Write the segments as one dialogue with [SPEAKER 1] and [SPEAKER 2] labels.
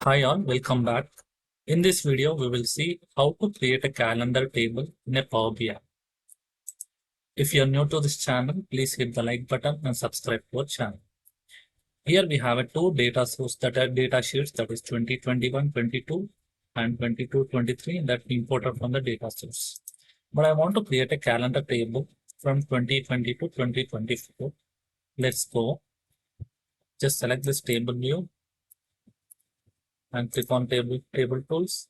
[SPEAKER 1] Hi all, welcome back. In this video, we will see how to create a calendar table in a Power BI. If you are new to this channel, please hit the like button and subscribe to our channel. Here we have two data sources that are data sheets, that is 2021-22 and 22-23 that we imported from the data source. But I want to create a calendar table from 2020 to 2024. Let's go. Just select this table view and click on table tools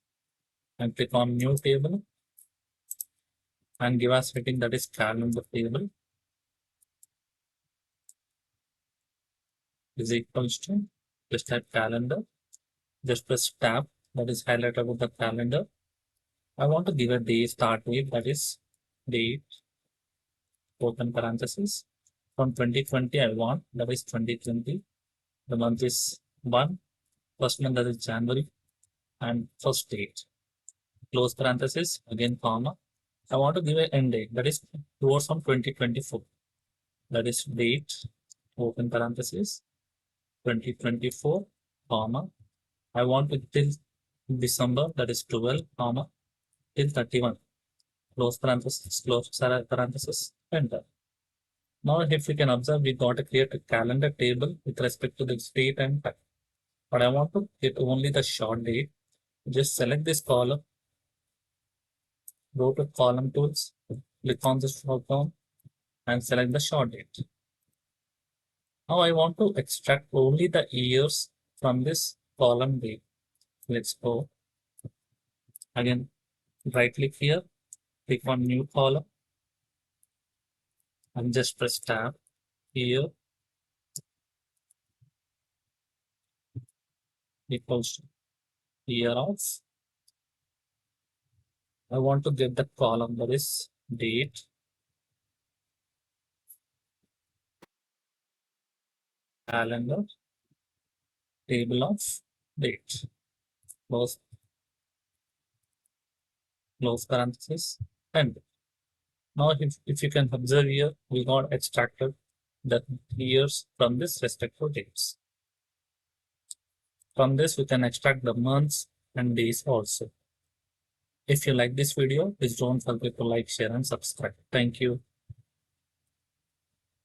[SPEAKER 1] and click on new table and give us setting that is calendar table is equals to just type calendar. Just press tab that is highlighted with the calendar. I want to give a day start date that is date open parenthesis from 2020. I want that is 2020. The month is 1, first month that is January, and first date close parenthesis again comma. I want to give an end date that is towards on 2024. That is date open parenthesis 2024 comma. I want it till December, that is 12 comma till 31 close parenthesis enter. Now if we can observe, we got to create a calendar table with respect to the date and time, but I want to get only the short date. Just select this column, go to column tools, click on this drop down and select the short date. Now I want to extract only the years from this column date. Let's go again, right click here, click on new column and just press tab here equals to year of. I want to get the column that is date, calendar, table of date, close parenthesis, and now if you can observe here, we got extracted the years from this respective dates. From this, we can extract the months and days also. If you like this video, please don't forget to like, share, and subscribe. Thank you.